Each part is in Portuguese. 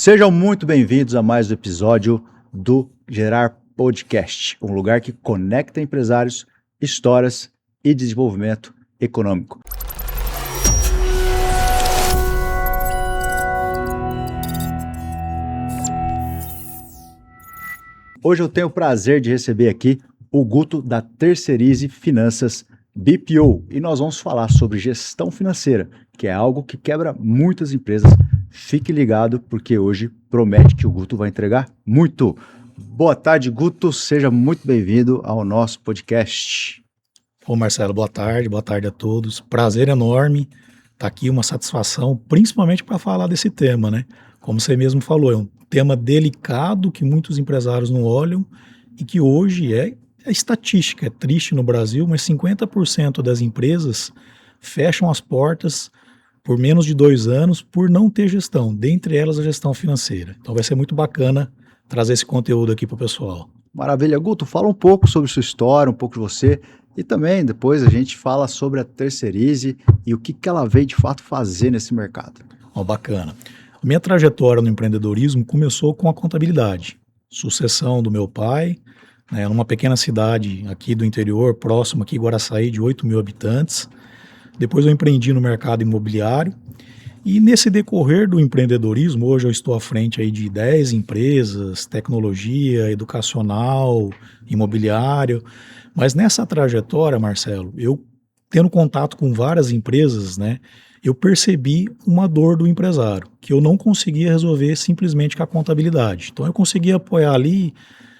Sejam muito bem-vindos a mais um episódio do Gerar Podcast, um lugar que conecta empresários, histórias e desenvolvimento econômico. Hoje eu tenho o prazer de receber aqui o Guto da Terceirize Finanças BPO e nós vamos falar sobre gestão financeira, que é algo que quebra muitas empresas. Fique ligado, porque hoje promete que o Guto vai entregar muito. Boa tarde, Guto. Seja muito bem-vindo ao nosso podcast. Ô Marcelo, boa tarde a todos. Prazer enorme estar aqui, uma satisfação, principalmente para falar desse tema, né? Como você mesmo falou, é um tema delicado que muitos empresários não olham e que hoje é estatística, é triste no Brasil, mas 50% das empresas fecham as portas por menos de 2 anos, por não ter gestão, dentre elas a gestão financeira. Então vai ser muito bacana trazer esse conteúdo aqui para o pessoal. Maravilha. Guto, fala um pouco sobre sua história, um pouco de você, e também depois a gente fala sobre a Terceirize e o que ela veio de fato fazer nesse mercado. Bacana. Minha trajetória no empreendedorismo começou com a contabilidade. Sucessão do meu pai, né, numa pequena cidade aqui do interior, próximo aqui, Guaraçaí, de 8 mil habitantes. Depois eu empreendi no mercado imobiliário e nesse decorrer do empreendedorismo, hoje eu estou à frente aí de 10 empresas, tecnologia, educacional, imobiliário, mas nessa trajetória, Marcelo, eu tendo contato com várias empresas, né, eu percebi uma dor do empresário, que eu não conseguia resolver simplesmente com a contabilidade. Então eu conseguia apoiar ali,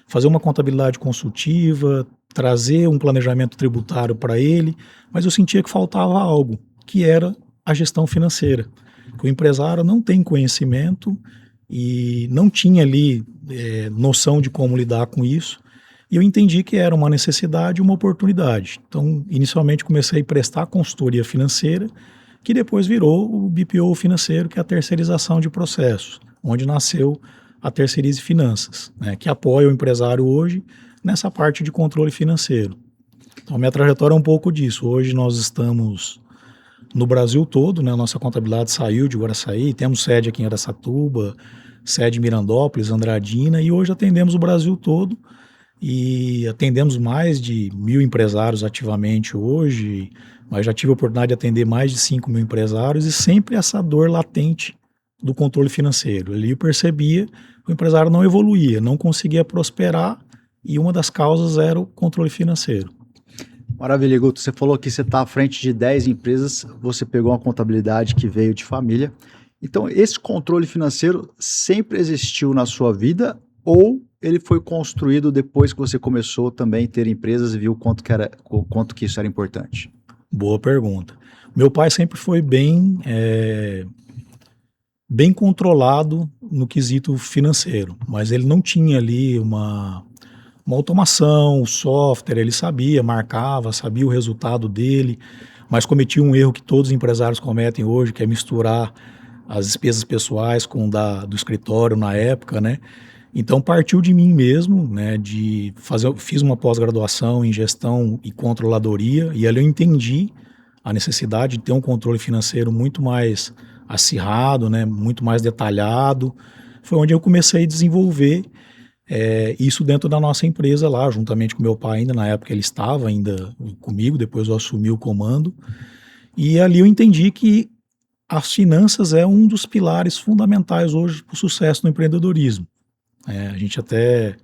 fazer uma contabilidade consultiva, trazer um planejamento tributário para ele, mas eu sentia que faltava algo, que era a gestão financeira. Que o empresário não tem conhecimento e não tinha ali noção de como lidar com isso, e eu entendi que era uma necessidade e uma oportunidade. Então, inicialmente comecei a prestar consultoria financeira, que depois virou o BPO financeiro, que é a terceirização de processos, onde nasceu a Terceirize Finanças, né, que apoia o empresário hoje nessa parte de controle financeiro. Então, minha trajetória é um pouco disso. Hoje nós estamos no Brasil todo, né? Nossa contabilidade saiu de Guaraçaí, temos sede aqui em Araçatuba, sede em Mirandópolis, Andradina, e hoje atendemos o Brasil todo e atendemos mais de 1.000 empresários ativamente hoje, mas já tive a oportunidade de atender mais de 5.000 empresários e sempre essa dor latente do controle financeiro. Ali eu percebia que o empresário não evoluía, não conseguia prosperar, e uma das causas era o controle financeiro. Maravilha, Guto. Você falou que você está à frente de 10 empresas, você pegou uma contabilidade que veio de família. Então, esse controle financeiro sempre existiu na sua vida ou ele foi construído depois que você começou também a ter empresas e viu o quanto que isso era importante? Boa pergunta. Meu pai sempre foi bem controlado no quesito financeiro, mas ele não tinha ali uma automação, software, ele sabia, marcava, sabia o resultado dele, mas cometia um erro que todos os empresários cometem hoje, que é misturar as despesas pessoais com do escritório na época, né? Então partiu de mim mesmo, né, fiz uma pós-graduação em gestão e controladoria, e ali eu entendi a necessidade de ter um controle financeiro muito mais acirrado, né, muito mais detalhado. Foi onde eu comecei a desenvolver isso dentro da nossa empresa lá, juntamente com meu pai ainda, na época ele estava ainda comigo, depois eu assumi o comando, e ali eu entendi que as finanças é um dos pilares fundamentais hoje para o sucesso no empreendedorismo. A gente até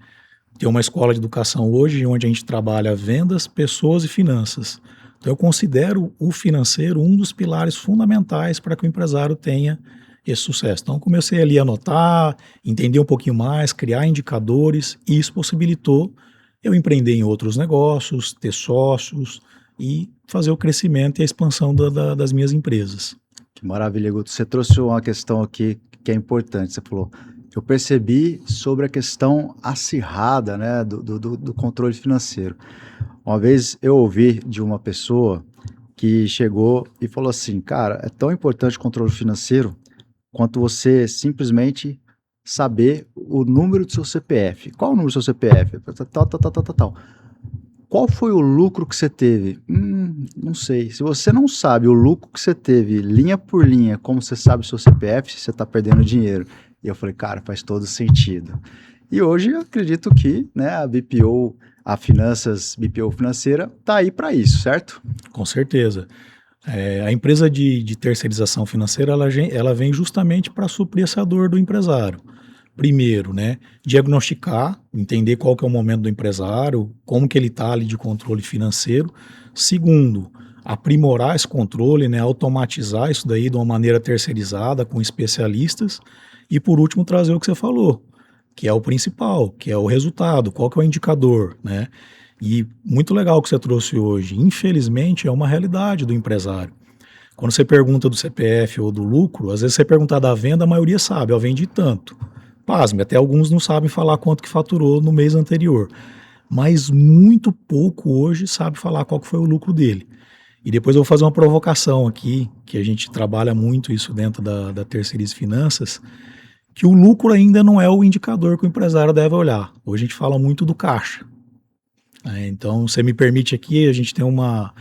tem uma escola de educação hoje, onde a gente trabalha vendas, pessoas e finanças. Então eu considero o financeiro um dos pilares fundamentais para que o empresário tenha esse sucesso. Então comecei ali a anotar, entender um pouquinho mais, criar indicadores, e isso possibilitou eu empreender em outros negócios, ter sócios e fazer o crescimento e a expansão das minhas empresas. Que maravilha, Guto. Você trouxe uma questão aqui que é importante. Você falou, eu percebi sobre a questão acirrada, né, do controle financeiro. Uma vez eu ouvi de uma pessoa que chegou e falou assim, cara, é tão importante o controle financeiro quanto você simplesmente saber o número do seu CPF. Qual o número do seu CPF? Tal. Qual foi o lucro que você teve? Não sei. Se você não sabe o lucro que você teve, linha por linha, como você sabe o seu CPF, você está perdendo dinheiro. E eu falei, cara, faz todo sentido. E hoje eu acredito que, né, a BPO, BPO financeira, tá aí para isso, certo? Com certeza. A empresa de terceirização financeira, ela vem justamente para suprir essa dor do empresário. Primeiro, né, diagnosticar, entender qual que é o momento do empresário, como que ele está ali de controle financeiro. Segundo, aprimorar esse controle, né, automatizar isso daí de uma maneira terceirizada, com especialistas. E por último, trazer o que você falou, que é o principal, que é o resultado, qual que é o indicador, né? E muito legal o que você trouxe hoje. Infelizmente, é uma realidade do empresário. Quando você pergunta do CPF ou do lucro, às vezes você perguntar da venda, a maioria sabe, eu vendi tanto. Pasme, até alguns não sabem falar quanto que faturou no mês anterior. Mas muito pouco hoje sabe falar qual que foi o lucro dele. E depois eu vou fazer uma provocação aqui, que a gente trabalha muito isso dentro da Terceirize Finanças, que o lucro ainda não é o indicador que o empresário deve olhar. Hoje a gente fala muito do caixa. Então, você me permite aqui, a gente tem uma...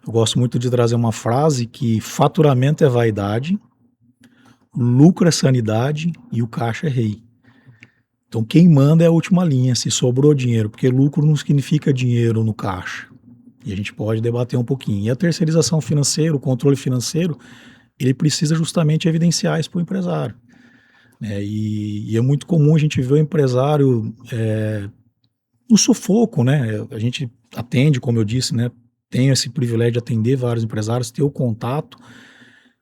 Eu gosto muito de trazer uma frase que faturamento é vaidade, lucro é sanidade e o caixa é rei. Então, quem manda é a última linha, se sobrou dinheiro, porque lucro não significa dinheiro no caixa. E a gente pode debater um pouquinho. E a terceirização financeira, o controle financeiro, ele precisa justamente evidenciar isso para o empresário. E é muito comum a gente ver o empresário no sufoco, né? A gente atende, como eu disse, né? Tenho esse privilégio de atender vários empresários, ter o contato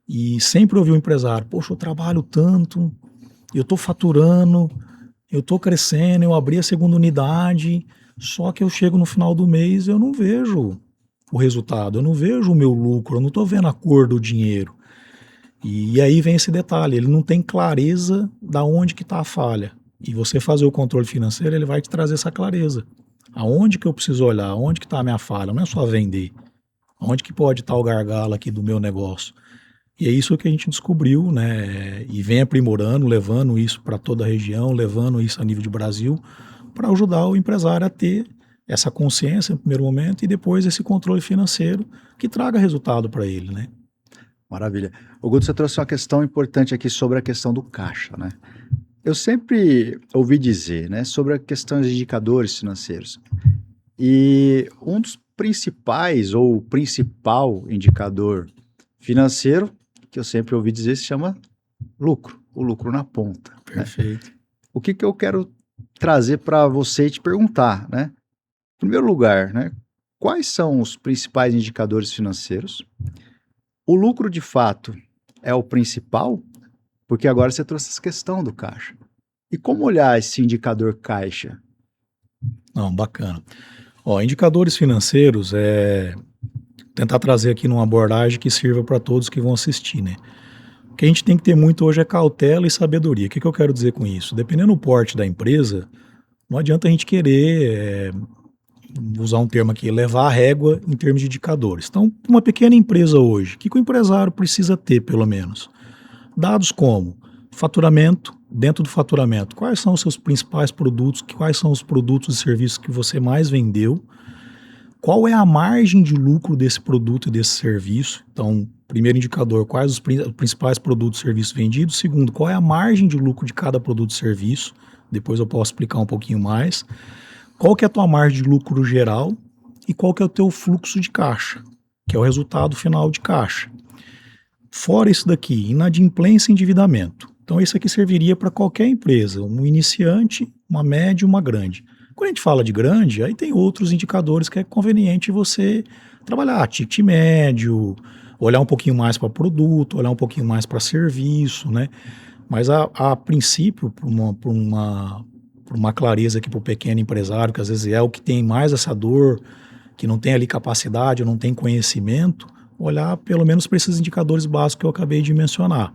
e sempre ouvir o empresário, poxa, eu trabalho tanto, eu estou faturando, eu estou crescendo, eu abri a segunda unidade, só que eu chego no final do mês e eu não vejo o resultado, eu não vejo o meu lucro, eu não estou vendo a cor do dinheiro. E aí vem esse detalhe, ele não tem clareza da onde que está a falha. E você fazer o controle financeiro, ele vai te trazer essa clareza. Aonde que eu preciso olhar? Aonde que está a minha falha? Não é só vender. Aonde que pode estar o gargalo aqui do meu negócio? E é isso que a gente descobriu, né? E vem aprimorando, levando isso para toda a região, levando isso a nível de Brasil, para ajudar o empresário a ter essa consciência no primeiro momento e depois esse controle financeiro que traga resultado para ele, né? Maravilha. O Guto, você trouxe uma questão importante aqui sobre a questão do caixa, né? Eu sempre ouvi dizer, né, sobre a questão de indicadores financeiros. E um dos principais ou o principal indicador financeiro que eu sempre ouvi dizer se chama lucro, o lucro na ponta, né? Perfeito. O que eu quero trazer para você e te perguntar, né? Em primeiro lugar, né, quais são os principais indicadores financeiros? O lucro de fato é o principal? Porque agora você trouxe essa questão do caixa. E como olhar esse indicador caixa? Não, bacana. Ó, indicadores financeiros é tentar trazer aqui numa abordagem que sirva para todos que vão assistir, né? O que a gente tem que ter muito hoje é cautela e sabedoria. O que eu quero dizer com isso? Dependendo do porte da empresa, não adianta a gente querer, usar um termo aqui, levar a régua em termos de indicadores. Então, uma pequena empresa hoje, o que o empresário precisa ter, pelo menos? Dados como faturamento, dentro do faturamento, quais são os seus principais produtos, quais são os produtos e serviços que você mais vendeu, qual é a margem de lucro desse produto e desse serviço. Então, primeiro indicador, quais os principais produtos e serviços vendidos. Segundo, qual é a margem de lucro de cada produto e serviço. Depois eu posso explicar um pouquinho mais. Qual que é a tua margem de lucro geral e qual que é o teu fluxo de caixa, que é o resultado final de caixa. Fora isso daqui, inadimplência e endividamento. Então, isso aqui serviria para qualquer empresa, um iniciante, uma média e uma grande. Quando a gente fala de grande, aí tem outros indicadores que é conveniente você trabalhar, ticket médio, olhar um pouquinho mais para produto, olhar um pouquinho mais para serviço, né? Mas a princípio, por uma clareza aqui para o pequeno empresário, que às vezes é o que tem mais essa dor, que não tem ali capacidade, não tem conhecimento, olhar pelo menos para esses indicadores básicos que eu acabei de mencionar.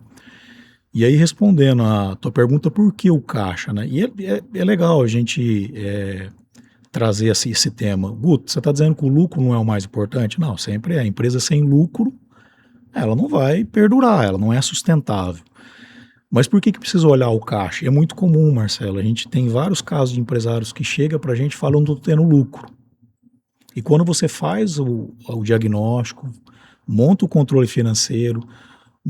E aí, respondendo a tua pergunta, por que o caixa, né? E é legal a gente trazer esse tema. Guto, você está dizendo que o lucro não é o mais importante? Não, sempre é. A empresa sem lucro, ela não vai perdurar, ela não é sustentável. Mas por que precisa olhar o caixa? É muito comum, Marcelo, a gente tem vários casos de empresários que chegam para a gente falando que estão tendo lucro. E quando você faz o diagnóstico, monta o controle financeiro,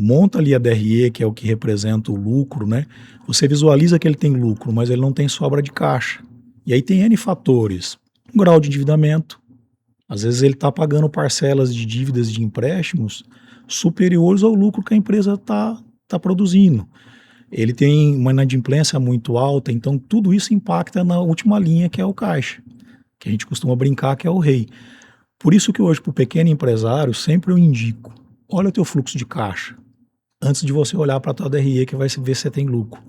monta ali a DRE, que é o que representa o lucro, né? Você visualiza que ele tem lucro, mas ele não tem sobra de caixa. E aí tem N fatores. Um grau de endividamento. Às vezes ele está pagando parcelas de dívidas de empréstimos superiores ao lucro que a empresa tá produzindo. Ele tem uma inadimplência muito alta, então tudo isso impacta na última linha, que é o caixa, que a gente costuma brincar que é o rei. Por isso que hoje, para o pequeno empresário, sempre eu indico, olha o teu fluxo de caixa, antes de você olhar para a tua DRE, que vai ver se você tem lucro.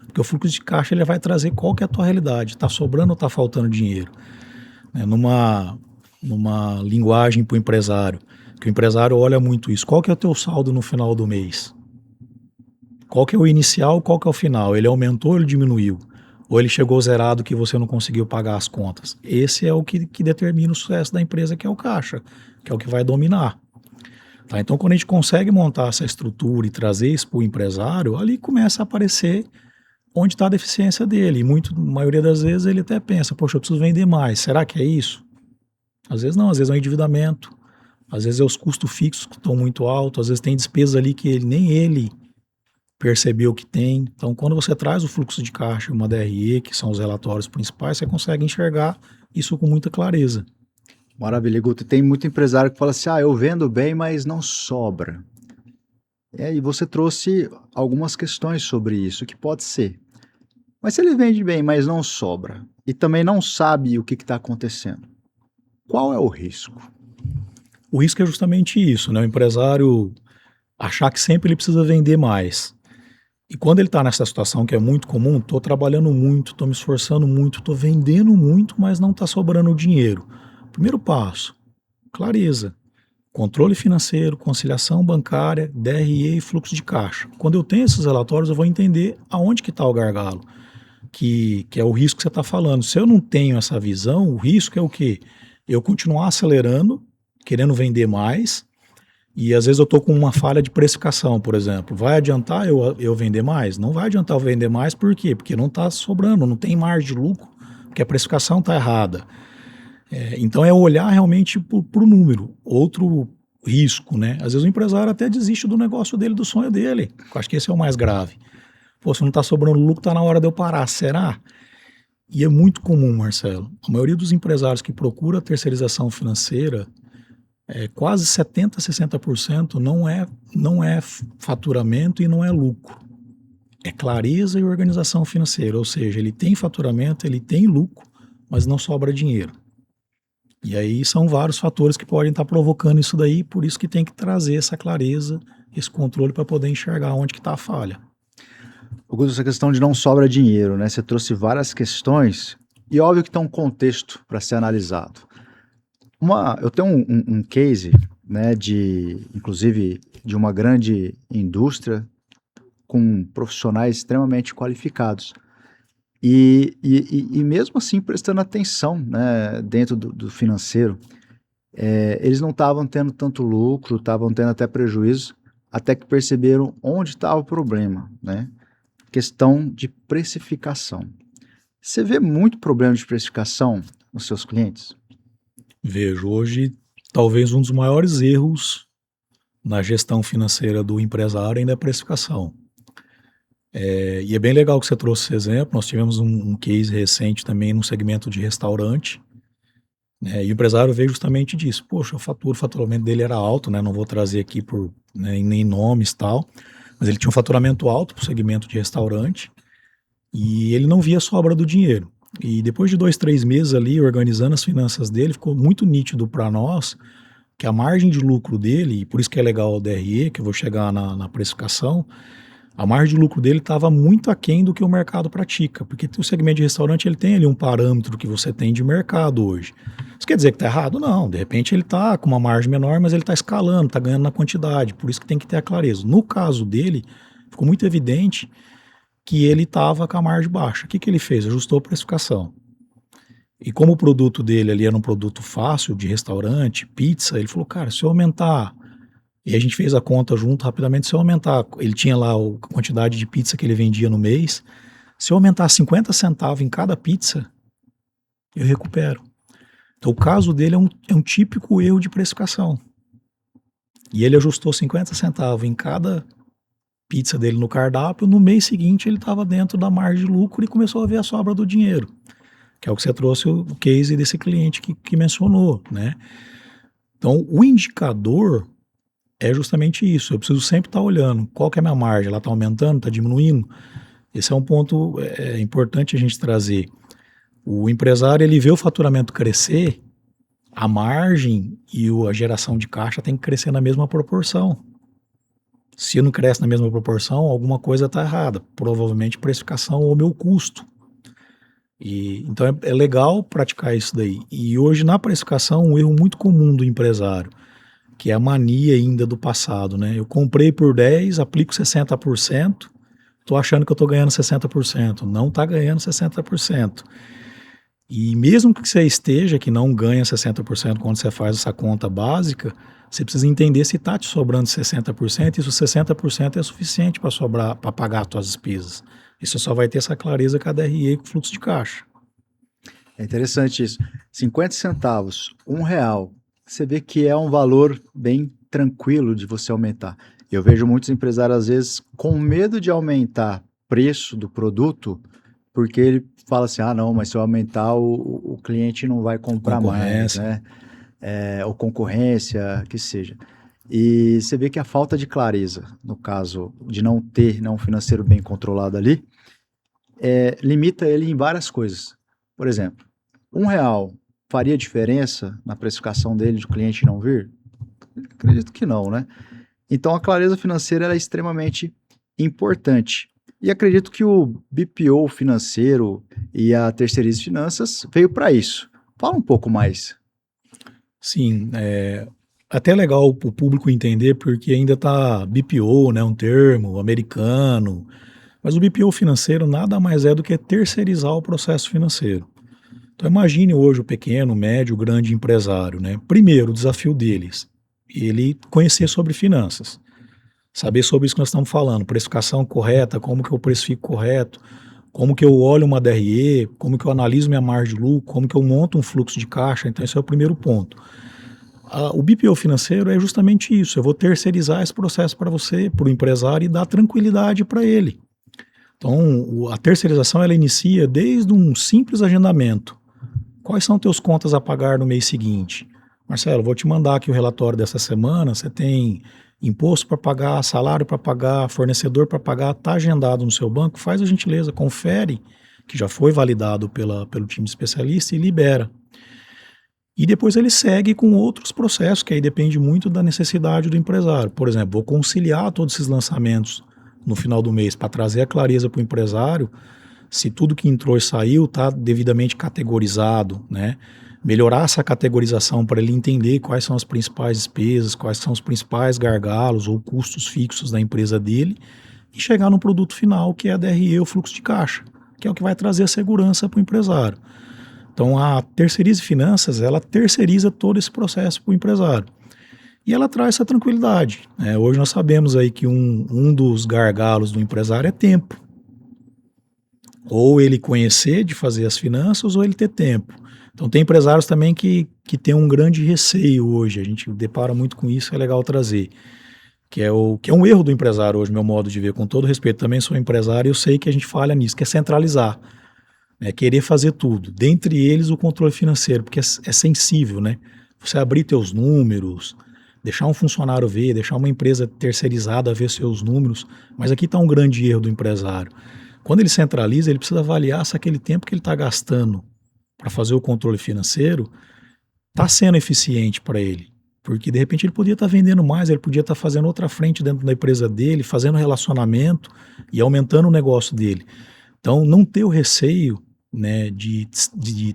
Porque o fluxo de caixa ele vai trazer qual que é a tua realidade, está sobrando ou está faltando dinheiro. Numa linguagem para o empresário, que o empresário olha muito isso, qual que é o teu saldo no final do mês? Qual que é o inicial, qual que é o final? Ele aumentou ou ele diminuiu? Ou ele chegou zerado que você não conseguiu pagar as contas? Esse é o que determina o sucesso da empresa, que é o caixa, que é o que vai dominar. Tá? Então, quando a gente consegue montar essa estrutura e trazer isso para o empresário, ali começa a aparecer onde está a deficiência dele. E a maioria das vezes ele até pensa, poxa, eu preciso vender mais, será que é isso? Às vezes não, às vezes é um endividamento, às vezes é os custos fixos que estão muito altos, às vezes tem despesas ali que nem ele percebeu que tem. Então, quando você traz o fluxo de caixa e uma DRE, que são os relatórios principais, você consegue enxergar isso com muita clareza. Maravilha, Guto. Tem muito empresário que fala assim, eu vendo bem, mas não sobra. E você trouxe algumas questões sobre isso, que pode ser. Mas se ele vende bem, mas não sobra, e também não sabe o que está acontecendo, qual é o risco? O risco é justamente isso, né? O empresário achar que sempre ele precisa vender mais. E quando ele está nessa situação que é muito comum, estou trabalhando muito, estou me esforçando muito, estou vendendo muito, mas não está sobrando dinheiro. Primeiro passo, clareza. Controle financeiro, conciliação bancária, DRE e fluxo de caixa. Quando eu tenho esses relatórios, eu vou entender aonde que está o gargalo, que é o risco que você está falando. Se eu não tenho essa visão, o risco é o quê? Eu continuar acelerando, querendo vender mais, e às vezes eu estou com uma falha de precificação, por exemplo. Vai adiantar eu vender mais? Não vai adiantar eu vender mais, por quê? Porque não está sobrando, não tem margem de lucro, porque a precificação está errada. Então é olhar realmente para o número. Outro risco, né? Às vezes o empresário até desiste do negócio dele, do sonho dele. Eu acho que esse é o mais grave. Pô, se não está sobrando lucro, está na hora de eu parar. Será? E é muito comum, Marcelo. A maioria dos empresários que procura terceirização financeira, quase 70%, 60% não é faturamento e não é lucro. É clareza e organização financeira. Ou seja, ele tem faturamento, ele tem lucro, mas não sobra dinheiro. E aí são vários fatores que podem estar provocando isso daí, por isso que tem que trazer essa clareza, esse controle para poder enxergar onde que está a falha. Augusto, essa questão de não sobra dinheiro, né? Você trouxe várias questões e óbvio que tem um contexto para ser analisado. Eu tenho um case, né, inclusive de uma grande indústria com profissionais extremamente qualificados. E mesmo assim prestando atenção, né, dentro do financeiro, eles não estavam tendo tanto lucro, estavam tendo até prejuízo, até que perceberam onde estava o problema, né? Questão de precificação. Você vê muito problema de precificação nos seus clientes? Vejo hoje talvez um dos maiores erros na gestão financeira do empresário ainda é a precificação. E é bem legal que você trouxe esse exemplo. Nós tivemos um case recente também no segmento de restaurante, né, e o empresário veio justamente disso. Poxa, o faturamento dele era alto, né, não vou trazer aqui nem nomes e tal, mas ele tinha um faturamento alto para o segmento de restaurante e ele não via sobra do dinheiro. E depois de 2, 3 meses ali organizando as finanças dele, ficou muito nítido para nós que a margem de lucro dele, e por isso que é legal o DRE, que eu vou chegar na precificação, a margem de lucro dele estava muito aquém do que o mercado pratica, porque o segmento de restaurante ele tem ali um parâmetro que você tem de mercado hoje. Isso quer dizer que está errado? Não, de repente ele está com uma margem menor, mas ele está escalando, está ganhando na quantidade, por isso que tem que ter a clareza. No caso dele, ficou muito evidente que ele estava com a margem baixa. O que ele fez? Ajustou a precificação. E como o produto dele ali era um produto fácil, de restaurante, pizza, ele falou, cara, se eu aumentar... E a gente fez a conta junto rapidamente, se eu aumentar, ele tinha lá a quantidade de pizza que ele vendia no mês, se eu aumentar 50 centavos em cada pizza, eu recupero. Então o caso dele é um típico erro de precificação. E ele ajustou 50 centavos em cada pizza dele no cardápio, no mês seguinte ele estava dentro da margem de lucro e começou a ver a sobra do dinheiro, que é o que você trouxe o case desse cliente que mencionou, né? Então, o indicador é justamente isso. Eu preciso sempre estar olhando qual que é a minha margem, ela está aumentando, está diminuindo. Esse é um ponto importante a gente trazer. O empresário, ele vê o faturamento crescer, a margem e a geração de caixa tem que crescer na mesma proporção. Se não cresce na mesma proporção, alguma coisa está errada. Provavelmente precificação ou meu custo. Então é legal praticar isso daí. E hoje na precificação, um erro muito comum do empresário, que é a mania ainda do passado, né? Eu comprei por 10, aplico 60%, estou achando que eu estou ganhando 60%. Não está ganhando 60%. E mesmo que você esteja que não ganha 60% quando você faz essa conta básica, você precisa entender se está te sobrando 60% e se o 60% é suficiente para pagar as suas despesas. E você só vai ter essa clareza com a DRE com fluxo de caixa. É interessante isso. 50 centavos, R$ 1, você vê que é um valor bem tranquilo de você aumentar. Eu vejo muitos empresários, às vezes, com medo de aumentar preço do produto, porque ele fala assim, não, mas se eu aumentar, o cliente não vai comprar mais, né? Ou concorrência, que seja. E você vê que a falta de clareza, no caso de não ter um financeiro bem controlado ali, limita ele em várias coisas. Por exemplo, R$ 1 faria diferença na precificação dele de o cliente não vir? Acredito que não, né? Então a clareza financeira é extremamente importante. E acredito que o BPO financeiro e a Terceirize Finanças veio para isso. Fala um pouco mais. Sim, até legal o público entender, porque ainda está BPO, né, um termo americano, mas o BPO financeiro nada mais é do que terceirizar o processo financeiro. Então imagine hoje o pequeno, médio, grande empresário, né? Primeiro, o desafio deles, ele conhecer sobre finanças, saber sobre isso que nós estamos falando, precificação correta, como que eu precifico correto, como que eu olho uma DRE, como que eu analiso minha margem de lucro, como que eu monto um fluxo de caixa. Então esse é o primeiro ponto. O BPO financeiro é justamente isso, eu vou terceirizar esse processo para você, para o empresário, e dar tranquilidade para ele. Então a terceirização ela inicia desde um simples agendamento. Quais são teus contas a pagar no mês seguinte? Marcelo, vou te mandar aqui o relatório dessa semana, você tem imposto para pagar, salário para pagar, fornecedor para pagar, está agendado no seu banco, faz a gentileza, confere, que já foi validado pelo time especialista e libera. E depois ele segue com outros processos, que aí depende muito da necessidade do empresário. Por exemplo, vou conciliar todos esses lançamentos no final do mês para trazer a clareza para o empresário, se tudo que entrou e saiu está devidamente categorizado, né? Melhorar essa categorização para ele entender quais são as principais despesas, quais são os principais gargalos ou custos fixos da empresa dele e chegar no produto final, que é a DRE, o fluxo de caixa, que é o que vai trazer a segurança para o empresário. Então a Terceirize Finanças, ela terceiriza todo esse processo para o empresário. E ela traz essa tranquilidade, né? Hoje nós sabemos aí que um dos gargalos do empresário é tempo. Ou ele conhecer de fazer as finanças, ou ele ter tempo. Então tem empresários também que tem um grande receio hoje, a gente depara muito com isso, é legal trazer. Que é um erro do empresário hoje, meu modo de ver, com todo respeito, também sou empresário e eu sei que a gente falha nisso, que é centralizar. Querer fazer tudo, dentre eles o controle financeiro, porque é sensível, né? Você abrir teus números, deixar um funcionário ver, deixar uma empresa terceirizada ver seus números, mas aqui está um grande erro do empresário. Quando ele centraliza, ele precisa avaliar se aquele tempo que ele está gastando para fazer o controle financeiro está sendo eficiente para ele. Porque de repente ele podia estar vendendo mais, ele podia estar fazendo outra frente dentro da empresa dele, fazendo relacionamento e aumentando o negócio dele. Então não ter o receio, né, de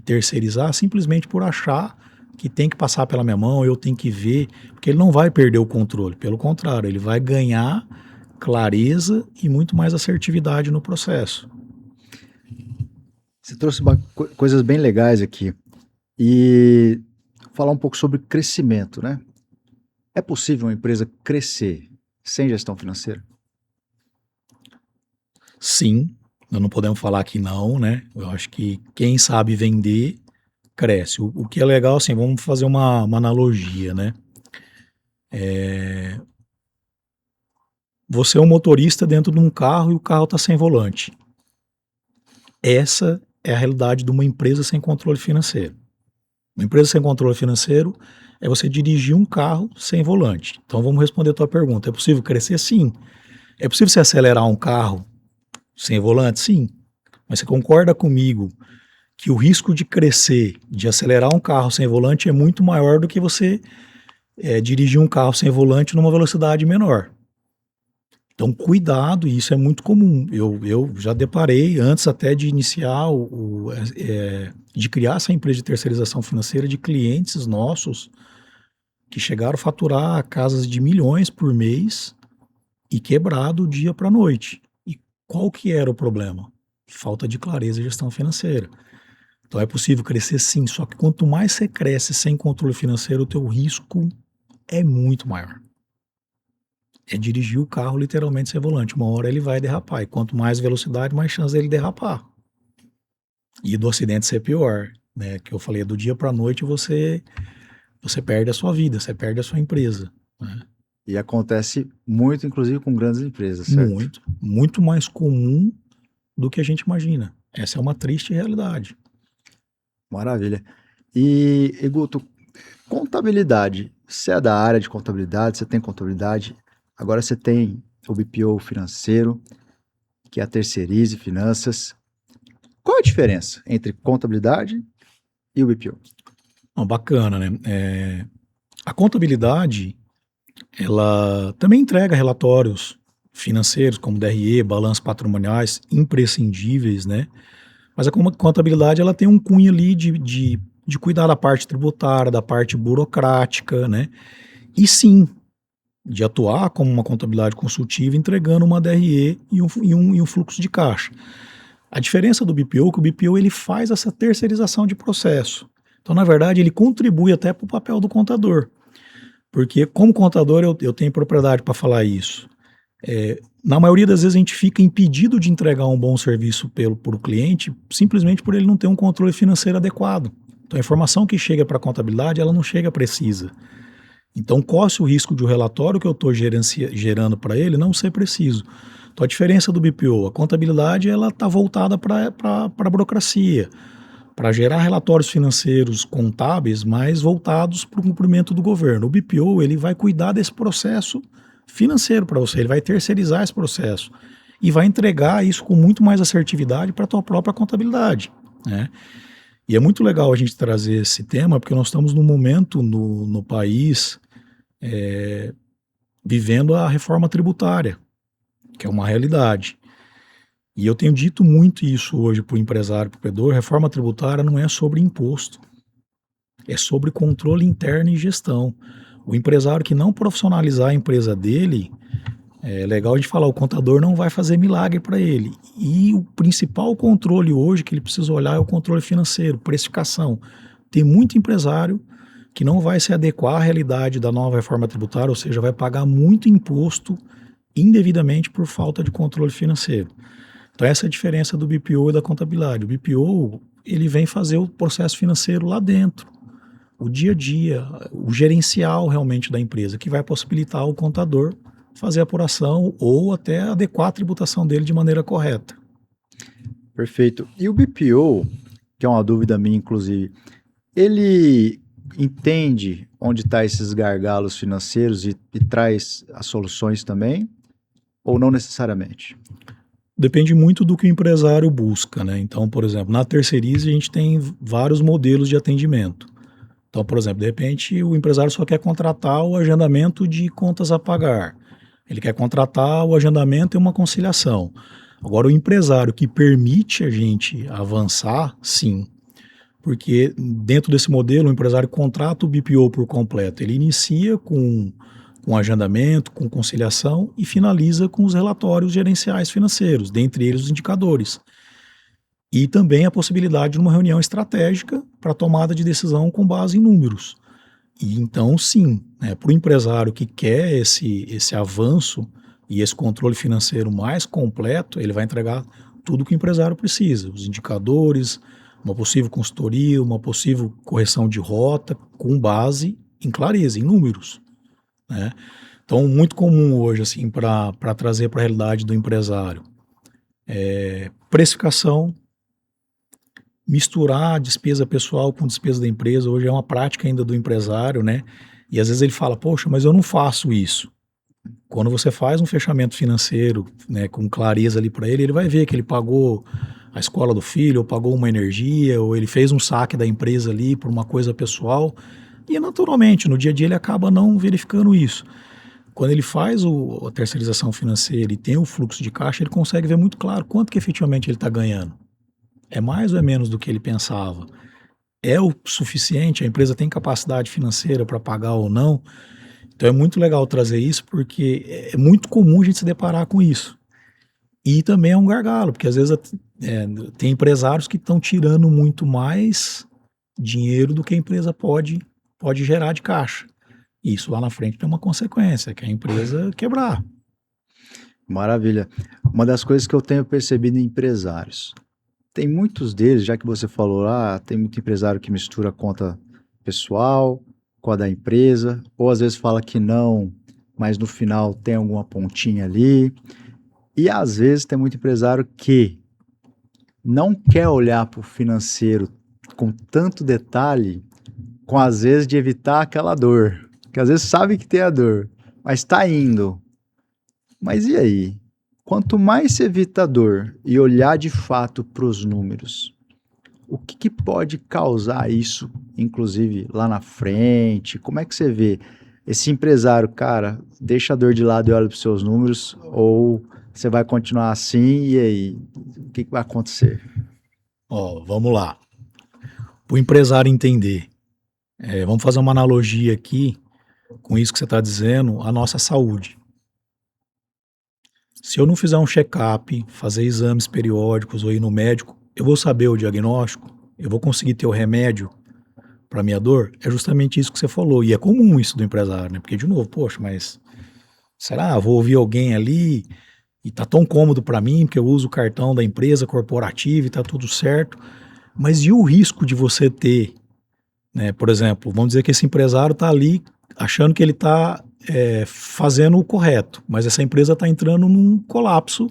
terceirizar simplesmente por achar que tem que passar pela minha mão, eu tenho que ver, porque ele não vai perder o controle, pelo contrário, ele vai ganhar clareza e muito mais assertividade no processo. Você trouxe coisas bem legais aqui. E falar um pouco sobre crescimento, né? É possível uma empresa crescer sem gestão financeira? Sim, nós não podemos falar que não, né? Eu acho que quem sabe vender, cresce. O que é legal, assim, vamos fazer uma analogia, né? Você é um motorista dentro de um carro e o carro está sem volante. Essa é a realidade de uma empresa sem controle financeiro. Uma empresa sem controle financeiro é você dirigir um carro sem volante. Então vamos responder a tua pergunta. É possível crescer? Sim. É possível você acelerar um carro sem volante? Sim. Mas você concorda comigo que o risco de crescer, de acelerar um carro sem volante é muito maior do que você dirigir um carro sem volante numa velocidade menor. Então, cuidado, e isso é muito comum. Eu já deparei, antes até de iniciar, de criar essa empresa de terceirização financeira, de clientes nossos que chegaram a faturar casas de milhões por mês e quebrado do dia para a noite. E qual que era o problema? Falta de clareza e gestão financeira. Então é possível crescer sim, só que quanto mais você cresce sem controle financeiro, o teu risco é muito maior. É dirigir o carro literalmente sem volante. Uma hora ele vai derrapar. E quanto mais velocidade, mais chance dele derrapar. E do acidente ser pior, né? Que eu falei, do dia para a noite você perde a sua vida, você perde a sua empresa, né? E acontece muito, inclusive, com grandes empresas, certo? Muito, muito mais comum do que a gente imagina. Essa é uma triste realidade. Maravilha. E Guto, contabilidade. Você é da área de contabilidade, você tem contabilidade. Agora você tem o BPO financeiro, que é a Terceirize Finanças. Qual a diferença entre contabilidade e o BPO? Bacana, né? A contabilidade, ela também entrega relatórios financeiros, como DRE, balanços patrimoniais, imprescindíveis, né? Mas a contabilidade, ela tem um cunho ali de cuidar da parte tributária, da parte burocrática, né? E sim, de atuar como uma contabilidade consultiva, entregando uma DRE e um fluxo de caixa. A diferença do BPO é que o BPO ele faz essa terceirização de processo. Então, na verdade, ele contribui até para o papel do contador. Porque, como contador, eu tenho propriedade para falar isso. Na maioria das vezes, a gente fica impedido de entregar um bom serviço para o cliente simplesmente por ele não ter um controle financeiro adequado. Então, a informação que chega para a contabilidade, ela não chega precisa. Então, corre-se o risco de o relatório que eu estou gerando para ele não ser preciso. Então, a diferença do BPO, a contabilidade, ela está voltada para a burocracia, para gerar relatórios financeiros contábeis mais voltados para o cumprimento do governo. O BPO, ele vai cuidar desse processo financeiro para você, ele vai terceirizar esse processo e vai entregar isso com muito mais assertividade para a tua própria contabilidade, né? E é muito legal a gente trazer esse tema, porque nós estamos num momento no país vivendo a reforma tributária, que é uma realidade. E eu tenho dito muito isso hoje para o empresário, para o empreendedor: reforma tributária não é sobre imposto, é sobre controle interno e gestão. O empresário que não profissionalizar a empresa dele, é legal a gente falar, o contador não vai fazer milagre para ele. E o principal controle hoje que ele precisa olhar é o controle financeiro, precificação. Tem muito empresário que não vai se adequar à realidade da nova reforma tributária, ou seja, vai pagar muito imposto indevidamente por falta de controle financeiro. Então essa é a diferença do BPO e da contabilidade. O BPO, ele vem fazer o processo financeiro lá dentro, o dia a dia, o gerencial realmente da empresa, que vai possibilitar o contador fazer a apuração ou até adequar a tributação dele de maneira correta. Perfeito. E o BPO, que é uma dúvida minha, inclusive, ele entende onde estão esses gargalos financeiros e traz as soluções também? Ou não necessariamente? Depende muito do que o empresário busca, né? Então, por exemplo, na Terceirize a gente tem vários modelos de atendimento. Então, por exemplo, de repente o empresário só quer contratar o agendamento de contas a pagar. Ele quer contratar o agendamento e uma conciliação. Agora, o empresário que permite a gente avançar, sim. Porque dentro desse modelo, o empresário contrata o BPO por completo. Ele inicia com agendamento, com conciliação e finaliza com os relatórios gerenciais financeiros, dentre eles os indicadores. E também a possibilidade de uma reunião estratégica para tomada de decisão com base em números. E então, sim, né, para o empresário que quer esse avanço e esse controle financeiro mais completo, ele vai entregar tudo o que o empresário precisa, os indicadores, uma possível consultoria, uma possível correção de rota, com base em clareza, em números, né? Então, muito comum hoje, assim, para trazer para a realidade do empresário, precificação, misturar despesa pessoal com despesa da empresa, hoje é uma prática ainda do empresário, né? E às vezes ele fala, poxa, mas eu não faço isso. Quando você faz um fechamento financeiro, né, com clareza ali para ele, ele vai ver que ele pagou a escola do filho, ou pagou uma energia, ou ele fez um saque da empresa ali por uma coisa pessoal, e naturalmente, no dia a dia ele acaba não verificando isso. Quando ele faz a terceirização financeira e tem o fluxo de caixa, ele consegue ver muito claro quanto que efetivamente ele está ganhando. É mais ou é menos do que ele pensava? É o suficiente? A empresa tem capacidade financeira para pagar ou não? Então é muito legal trazer isso, porque é muito comum a gente se deparar com isso. E também é um gargalo, porque às vezes tem empresários que estão tirando muito mais dinheiro do que a empresa pode gerar de caixa. E isso lá na frente tem uma consequência, que é a empresa quebrar. Maravilha. Uma das coisas que eu tenho percebido em empresários, tem muitos deles, já que você falou lá, tem muito empresário que mistura a conta pessoal com a da empresa, ou às vezes fala que não, mas no final tem alguma pontinha ali. E às vezes tem muito empresário que não quer olhar para o financeiro com tanto detalhe, com às vezes de evitar aquela dor, que às vezes sabe que tem a dor, mas está indo. Mas e aí? Quanto mais você evita a dor e olhar de fato para os números, o que pode causar isso, inclusive lá na frente? Como é que você vê esse empresário, cara, deixa a dor de lado e olha para os seus números, ou você vai continuar assim e aí? O que vai acontecer? Ó, vamos lá. Para o empresário entender, vamos fazer uma analogia aqui com isso que você está dizendo, a nossa saúde. Se eu não fizer um check-up, fazer exames periódicos ou ir no médico, eu vou saber o diagnóstico, eu vou conseguir ter o remédio para minha dor? É justamente isso que você falou, e é comum isso do empresário, né? Porque, de novo, poxa, mas será? Vou ouvir alguém ali e tá tão cômodo para mim, porque eu uso o cartão da empresa corporativa e tá tudo certo. Mas e o risco de você ter, né? Por exemplo, vamos dizer que esse empresário tá ali achando que ele tá fazendo o correto, mas essa empresa está entrando num colapso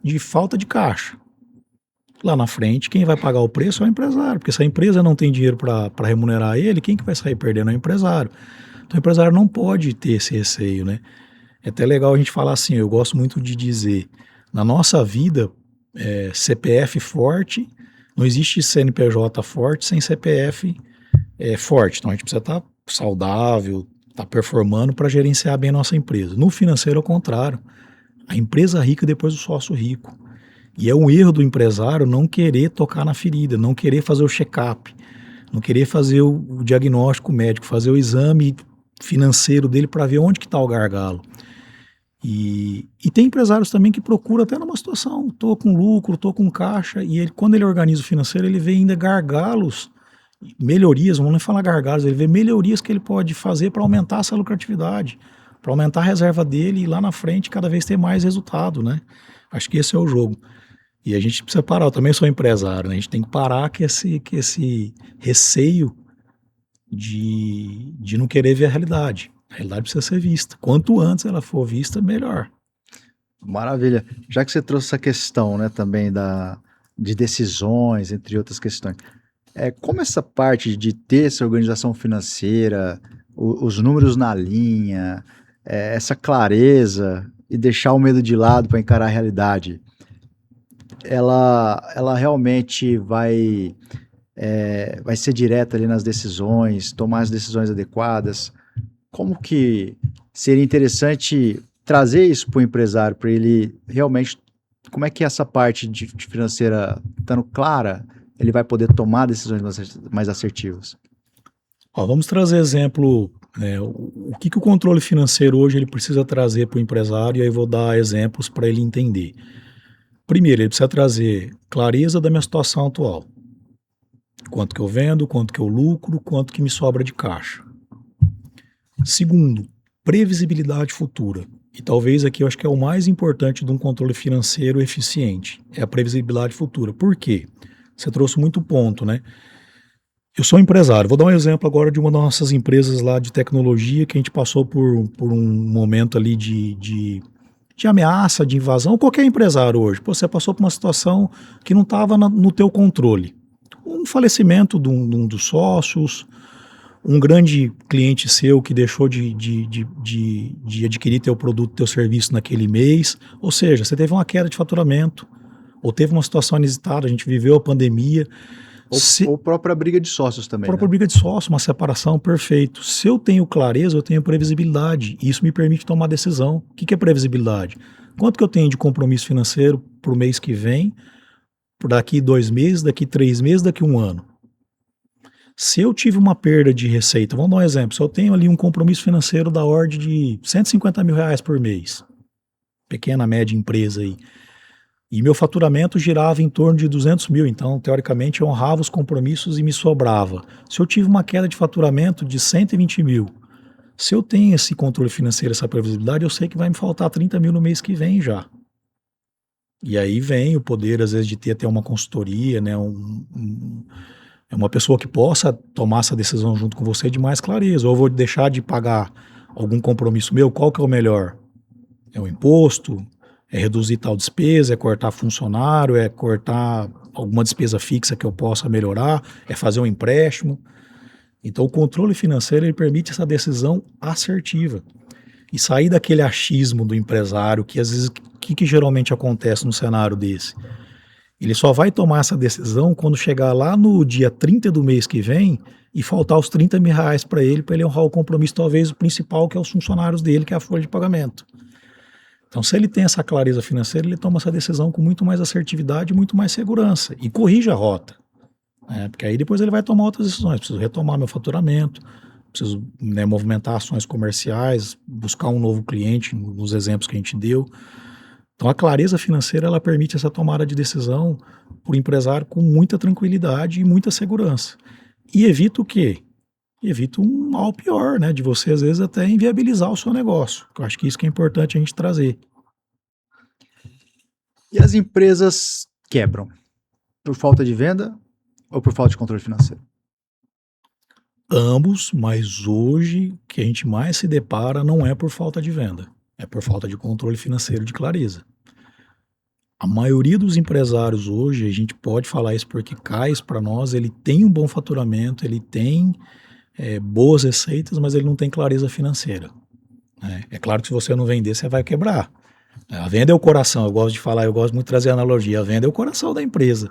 de falta de caixa. Lá na frente, quem vai pagar o preço é o empresário, porque se a empresa não tem dinheiro para remunerar ele, quem que vai sair perdendo é o empresário. Então o empresário não pode ter esse receio, né? É até legal a gente falar assim, eu gosto muito de dizer, na nossa vida, CPF forte, não existe CNPJ forte sem CPF forte. Então a gente precisa estar saudável, estar performando para gerenciar bem a nossa empresa. No financeiro, ao contrário. A empresa rica depois do sócio rico. E é um erro do empresário não querer tocar na ferida, não querer fazer o check-up, não querer fazer o diagnóstico médico, fazer o exame financeiro dele para ver onde que está o gargalo. E tem empresários também que procuram até numa situação, estou com lucro, estou com caixa, e ele, quando ele organiza o financeiro, ele vê ainda gargalos, melhorias, vamos nem falar gargalos, ele vê melhorias que ele pode fazer para aumentar essa lucratividade, para aumentar a reserva dele e lá na frente cada vez ter mais resultado, né? Acho que esse é o jogo. E a gente precisa parar, eu também sou empresário, né? A gente tem que parar com esse receio de não querer ver a realidade. A realidade precisa ser vista. Quanto antes ela for vista, melhor. Maravilha. Já que você trouxe essa questão, né, também de decisões, entre outras questões, como essa parte de ter essa organização financeira, os números na linha, essa clareza e deixar o medo de lado para encarar a realidade, ela realmente vai ser direta ali nas decisões, tomar as decisões adequadas. Como que seria interessante trazer isso para o empresário, para ele realmente, como é que essa parte de financeira estando clara, ele vai poder tomar decisões mais assertivas? Ó, vamos trazer exemplo, o que o controle financeiro hoje ele precisa trazer para o empresário, e aí vou dar exemplos para ele entender. Primeiro, ele precisa trazer clareza da minha situação atual. Quanto que eu vendo, quanto que eu lucro, quanto que me sobra de caixa. Segundo, previsibilidade futura. E talvez aqui eu acho que é o mais importante de um controle financeiro eficiente, é a previsibilidade futura. Por quê? Você trouxe muito ponto, né? Eu sou empresário. Vou dar um exemplo agora de uma das nossas empresas lá de tecnologia que a gente passou por um momento ali de ameaça, de invasão. Ou qualquer empresário hoje. Pô, você passou por uma situação que não estava no teu controle. Um falecimento de um dos sócios, um grande cliente seu que deixou de adquirir teu produto, teu serviço naquele mês. Ou seja, você teve uma queda de faturamento, ou teve uma situação inusitada, a gente viveu a pandemia. Ou própria briga de sócios também, Própria né? briga de sócio, uma separação, perfeito. Se eu tenho clareza, eu tenho previsibilidade. E isso me permite tomar decisão. O que é previsibilidade? Quanto que eu tenho de compromisso financeiro para o mês que vem, por daqui 2 meses, daqui 3 meses, daqui 1 ano? Se eu tive uma perda de receita, vamos dar um exemplo. Se eu tenho ali um compromisso financeiro da ordem de R$ 150 mil por mês, pequena, média empresa aí, e meu faturamento girava em torno de 200 mil, então, teoricamente, eu honrava os compromissos e me sobrava. Se eu tive uma queda de faturamento de 120 mil, se eu tenho esse controle financeiro, essa previsibilidade, eu sei que vai me faltar 30 mil no mês que vem já. E aí vem o poder, às vezes, de ter até uma consultoria, né, uma pessoa que possa tomar essa decisão junto com você de mais clareza. Ou eu vou deixar de pagar algum compromisso meu, qual que é o melhor? É o imposto? É reduzir tal despesa, é cortar funcionário, é cortar alguma despesa fixa que eu possa melhorar, é fazer um empréstimo. Então o controle financeiro ele permite essa decisão assertiva e sair daquele achismo do empresário que às vezes, o que geralmente acontece no cenário desse? Ele só vai tomar essa decisão quando chegar lá no dia 30 do mês que vem e faltar os 30 mil reais para ele honrar o compromisso, talvez o principal, que é os funcionários dele, que é a folha de pagamento. Então, se ele tem essa clareza financeira, ele toma essa decisão com muito mais assertividade e muito mais segurança e corrige a rota, né? Porque aí depois ele vai tomar outras decisões. Preciso retomar meu faturamento, preciso, né, movimentar ações comerciais, buscar um novo cliente, nos exemplos que a gente deu. Então, a clareza financeira ela permite essa tomada de decisão por empresário com muita tranquilidade e muita segurança. E evita o quê? Evita um mal pior, né? De você, às vezes, até inviabilizar o seu negócio. Eu acho que isso que é importante a gente trazer. E as empresas quebram por falta de venda ou por falta de controle financeiro? Ambos, mas hoje o que a gente mais se depara não é por falta de venda, é por falta de controle financeiro de clareza. A maioria dos empresários hoje, a gente pode falar isso porque Cais, para nós, ele tem um bom faturamento, ele tem boas receitas, mas ele não tem clareza financeira, né? É claro que se você não vender, você vai quebrar. A venda é o coração, eu gosto de falar, eu gosto muito de trazer analogia, a venda é o coração da empresa.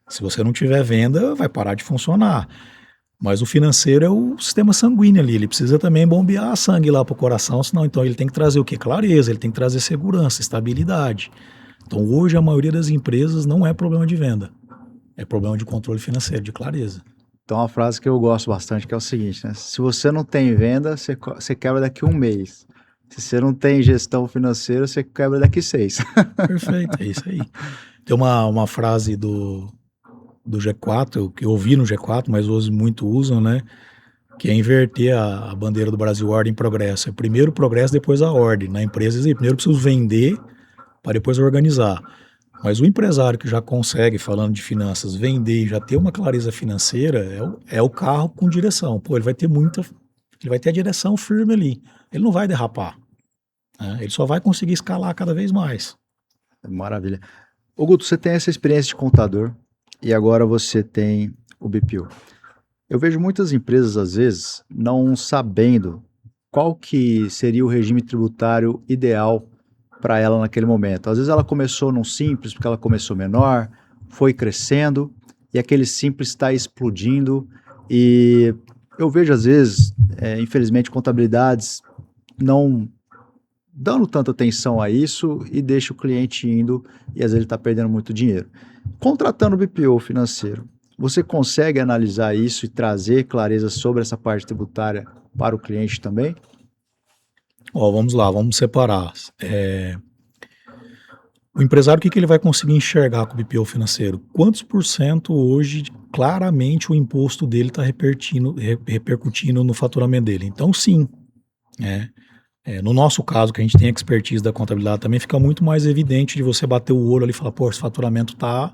Se você não tiver venda, vai parar de funcionar. Mas o financeiro é o sistema sanguíneo ali, ele precisa também bombear sangue lá para o coração, senão então ele tem que trazer o quê? Clareza, ele tem que trazer segurança, estabilidade. Então hoje a maioria das empresas não é problema de venda, é problema de controle financeiro, de clareza. Então, uma frase que eu gosto bastante que é o seguinte, né? Se você não tem venda, você quebra daqui 1 mês. Se você não tem gestão financeira, você quebra daqui 6. Perfeito, é isso aí. Tem uma frase do G4, que eu ouvi no G4, mas hoje muito usam, né? Que é inverter a bandeira do Brasil, ordem e progresso. É primeiro o progresso, depois a ordem. Na empresa, primeiro eu preciso vender para depois organizar. Mas o empresário que já consegue, falando de finanças, vender e já ter uma clareza financeira, é o carro com direção. Pô, ele vai ter a direção firme ali. Ele não vai derrapar, né? Ele só vai conseguir escalar cada vez mais. Maravilha. Ô Guto, você tem essa experiência de contador e agora você tem o BPO. Eu vejo muitas empresas, às vezes, não sabendo qual que seria o regime tributário ideal para ela naquele momento. Às vezes ela começou num simples, porque ela começou menor, foi crescendo, e aquele simples está explodindo. E eu vejo, às vezes, infelizmente, contabilidades não dando tanta atenção a isso e deixa o cliente indo e às vezes ele está perdendo muito dinheiro. Contratando o BPO financeiro, você consegue analisar isso e trazer clareza sobre essa parte tributária para o cliente também? Ó, vamos lá, vamos separar. O empresário, o que ele vai conseguir enxergar com o BPO financeiro? Quantos por cento hoje, claramente, o imposto dele está repercutindo no faturamento dele? Então, sim. No nosso caso, que a gente tem expertise da contabilidade, também fica muito mais evidente de você bater o olho ali e falar, pô, esse faturamento está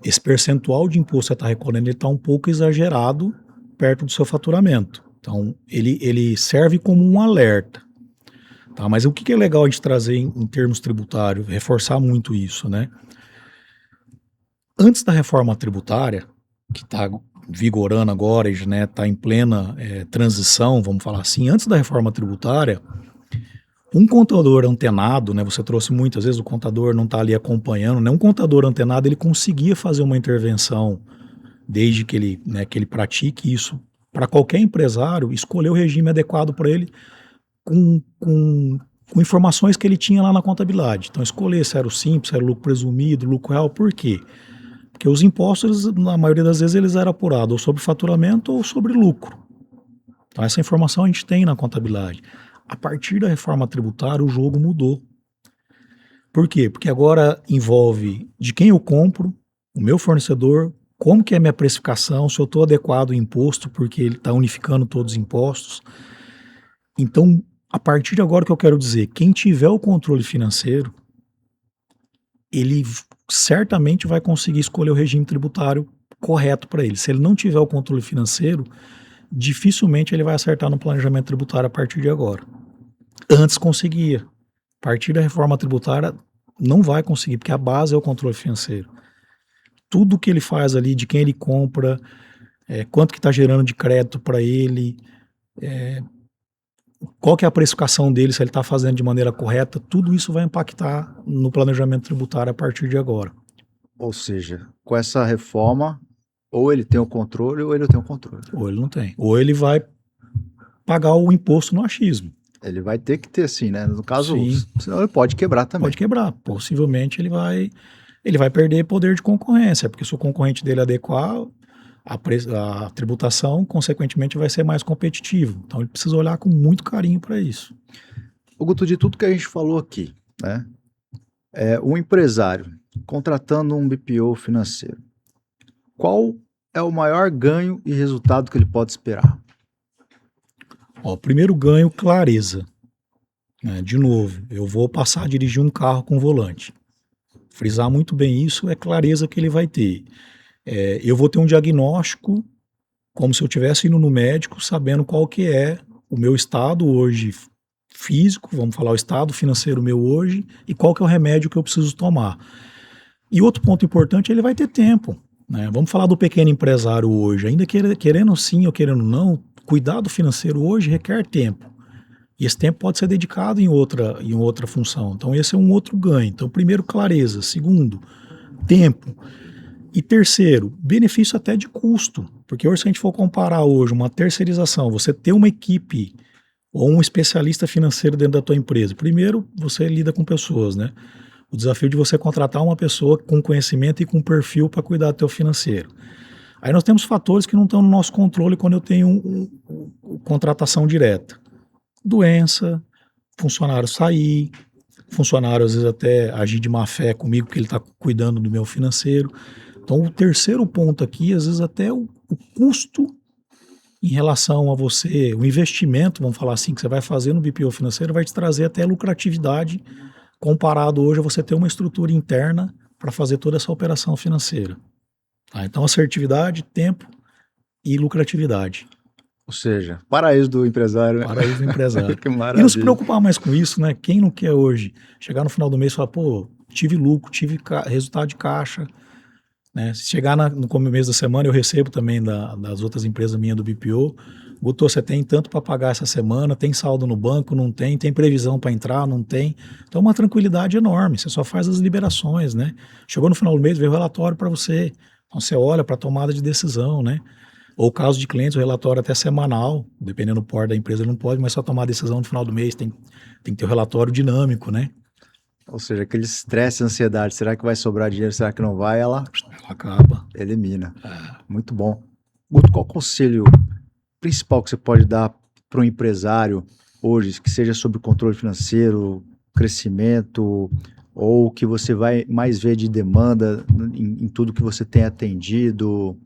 esse percentual de imposto que você está recolhendo, ele está um pouco exagerado perto do seu faturamento. Então, ele serve como um alerta. Tá? Mas o que é legal a gente trazer em termos tributários, reforçar muito isso, né? Antes da reforma tributária, que está vigorando agora, né, está em plena transição, vamos falar assim, antes da reforma tributária, um contador antenado, né, você trouxe muitas vezes, o contador não está ali acompanhando, né, um contador antenado ele conseguia fazer uma intervenção desde que ele pratique isso, para qualquer empresário, escolher o regime adequado para ele com informações que ele tinha lá na contabilidade. Então, escolher se era o simples, se era o lucro presumido, lucro real, por quê? Porque os impostos, na maioria das vezes, eles eram apurados ou sobre faturamento ou sobre lucro. Então, essa informação a gente tem na contabilidade. A partir da reforma tributária, o jogo mudou. Por quê? Porque agora envolve de quem eu compro, o meu fornecedor, como que é a minha precificação, se eu estou adequado ao imposto, porque ele está unificando todos os impostos. Então, a partir de agora, o que eu quero dizer, quem tiver o controle financeiro, ele certamente vai conseguir escolher o regime tributário correto para ele. Se ele não tiver o controle financeiro, dificilmente ele vai acertar no planejamento tributário a partir de agora. Antes conseguia. A partir da reforma tributária, não vai conseguir, porque a base é o controle financeiro. Tudo que ele faz ali, de quem ele compra, quanto que está gerando de crédito para ele, qual que é a precificação dele, se ele está fazendo de maneira correta, tudo isso vai impactar no planejamento tributário a partir de agora. Ou seja, com essa reforma, ou ele tem o controle ou ele não tem o controle. Ou ele não tem. Ou ele vai pagar o imposto no achismo. Ele vai ter que ter sim, né? No caso, Sim. senão ele pode quebrar também. Pode quebrar. Possivelmente ele vai perder poder de concorrência, porque se o concorrente dele adequar, a tributação, consequentemente, vai ser mais competitivo. Então ele precisa olhar com muito carinho para isso. Guto, de tudo que a gente falou aqui, né? Um empresário contratando um BPO financeiro, qual é o maior ganho e resultado que ele pode esperar? Primeiro ganho, clareza. De novo, eu vou passar a dirigir um carro com volante. Frisar muito bem isso, é clareza que ele vai ter. Eu vou ter um diagnóstico como se eu estivesse indo no médico, sabendo qual que é o meu estado hoje físico, vamos falar o estado financeiro meu hoje, e qual que é o remédio que eu preciso tomar. E outro ponto importante, ele vai ter tempo. Né? Vamos falar do pequeno empresário hoje, ainda querendo sim ou querendo não, cuidado financeiro hoje requer tempo. E esse tempo pode ser dedicado em outra função. Então esse é um outro ganho. Então primeiro, clareza. Segundo, tempo. E terceiro, benefício até de custo. Porque hoje se a gente for comparar hoje uma terceirização, você ter uma equipe ou um especialista financeiro dentro da tua empresa. Primeiro, você lida com pessoas, né? O desafio de você contratar uma pessoa com conhecimento e com perfil para cuidar do teu financeiro. Aí nós temos fatores que não estão no nosso controle quando eu tenho contratação direta. Doença, funcionário sair, funcionário às vezes até agir de má fé comigo porque ele está cuidando do meu financeiro. Então o terceiro ponto aqui, às vezes até o custo em relação a você, o investimento, vamos falar assim, que você vai fazer no BPO financeiro vai te trazer até lucratividade comparado hoje a você ter uma estrutura interna para fazer toda essa operação financeira. Então assertividade, tempo e lucratividade. Ou seja, paraíso do empresário, né? Paraíso do empresário. Que maravilha. E não se preocupar mais com isso, né? Quem não quer hoje chegar no final do mês e falar, pô, tive lucro, tive resultado de caixa, né? Se chegar no começo da semana, eu recebo também das outras empresas minhas do BPO, Guto, você tem tanto para pagar essa semana, tem saldo no banco, não tem previsão para entrar, não tem. Então uma tranquilidade enorme, você só faz as liberações, né? Chegou no final do mês, veio o relatório para você. Então você olha para a tomada de decisão, né? Ou caso de clientes, o relatório até semanal, dependendo do porte da empresa, ele não pode, mas só tomar a decisão no final do mês, tem que ter o relatório dinâmico, né? Ou seja, aquele estresse, ansiedade, será que vai sobrar dinheiro, será que não vai? Ela acaba. Elimina. Muito bom. Guto, qual o conselho principal que você pode dar para um empresário hoje, que seja sobre controle financeiro, crescimento, ou que você vai mais ver de demanda em tudo que você tem atendido?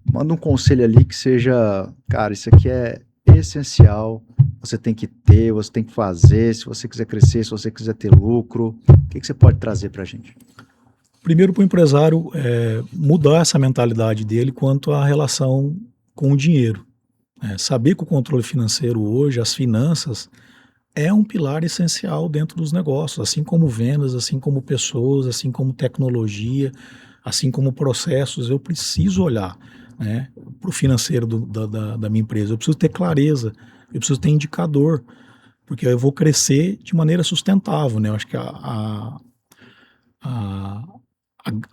Manda um conselho ali que seja, cara, isso aqui é essencial, você tem que ter, você tem que fazer, se você quiser crescer, se você quiser ter lucro. O que você pode trazer para a gente? Primeiro, para o empresário mudar essa mentalidade dele quanto à relação com o dinheiro. Saber que o controle financeiro hoje, as finanças, é um pilar essencial dentro dos negócios, assim como vendas, assim como pessoas, assim como tecnologia, assim como processos. Eu preciso olhar, né, para o financeiro da minha empresa, eu preciso ter clareza, eu preciso ter indicador, porque eu vou crescer de maneira sustentável, né? Eu acho que a,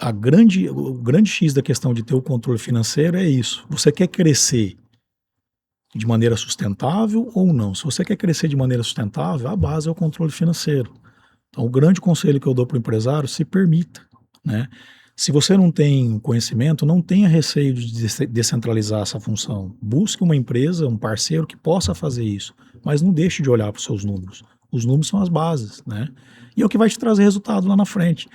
o grande X da questão de ter o controle financeiro é isso. Você quer crescer de maneira sustentável ou não? Se você quer crescer de maneira sustentável, a base é o controle financeiro. Então, o grande conselho que eu dou para o empresário, se permita, né? Se você não tem conhecimento, não tenha receio de descentralizar essa função. Busque uma empresa, um parceiro que possa fazer isso, mas não deixe de olhar para os seus números. Os números são as bases, né? E é o que vai te trazer resultado lá na frente.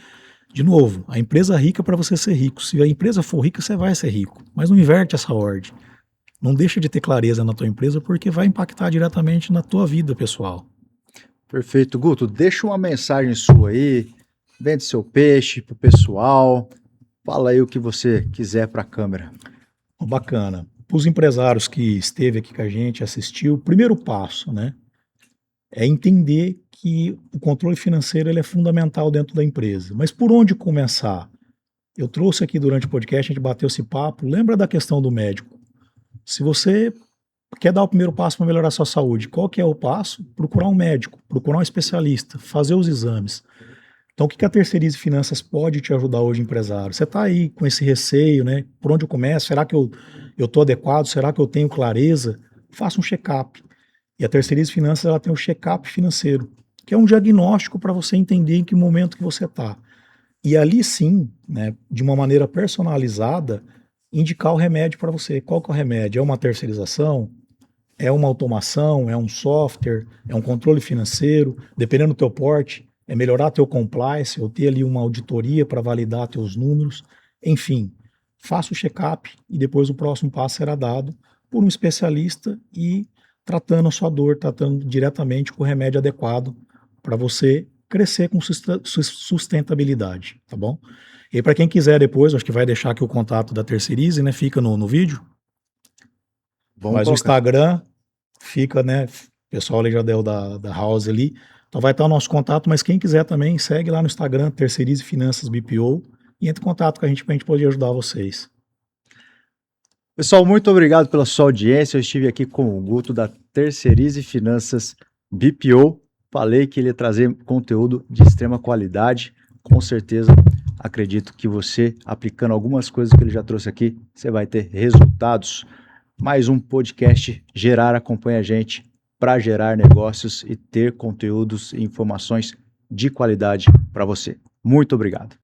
De novo, a empresa rica para você ser rico. Se a empresa for rica, você vai ser rico. Mas não inverte essa ordem. Não deixa de ter clareza na tua empresa porque vai impactar diretamente na tua vida pessoal. Perfeito. Guto, deixa uma mensagem sua aí, vende seu peixe pro pessoal, fala aí o que você quiser para a câmera. Bacana. Para os empresários que esteve aqui com a gente, assistiu, o primeiro passo, né, é entender que o controle financeiro ele é fundamental dentro da empresa. Mas por onde começar? Eu trouxe aqui durante o podcast, a gente bateu esse papo, lembra da questão do médico. Se você quer dar o primeiro passo para melhorar a sua saúde, qual que é o passo? Procurar um médico, procurar um especialista, fazer os exames. Então, o que a Terceirize Finanças pode te ajudar hoje, empresário? Você está aí com esse receio, né? Por onde eu começo? Será que eu estou adequado? Será que eu tenho clareza? Faça um check-up. E a Terceirize Finanças ela tem o check-up financeiro, que é um diagnóstico para você entender em que momento que você está. E ali sim, né, de uma maneira personalizada, indicar o remédio para você. Qual que é o remédio? É uma terceirização? É uma automação? É um software? É um controle financeiro? Dependendo do teu porte, é melhorar teu compliance ou ter ali uma auditoria para validar teus números. Enfim, faça o check-up e depois o próximo passo será dado por um especialista e tratando a sua dor, tratando diretamente com o remédio adequado para você crescer com sustentabilidade, tá bom? E para quem quiser depois, acho que vai deixar aqui o contato da Terceirize, né? Fica no vídeo. Vamos Mas o colocar. Instagram fica, né? O pessoal ali já deu da House ali. Então vai estar o nosso contato, mas quem quiser também, segue lá no Instagram, Terceirize Finanças BPO, e entre em contato com a gente para a gente poder ajudar vocês. Pessoal, muito obrigado pela sua audiência. Eu estive aqui com o Guto da Terceirize Finanças BPO. Falei que ele ia trazer conteúdo de extrema qualidade. Com certeza, acredito que você, aplicando algumas coisas que ele já trouxe aqui, você vai ter resultados. Mais um podcast Gerar. Acompanha a gente para gerar negócios e ter conteúdos e informações de qualidade para você. Muito obrigado.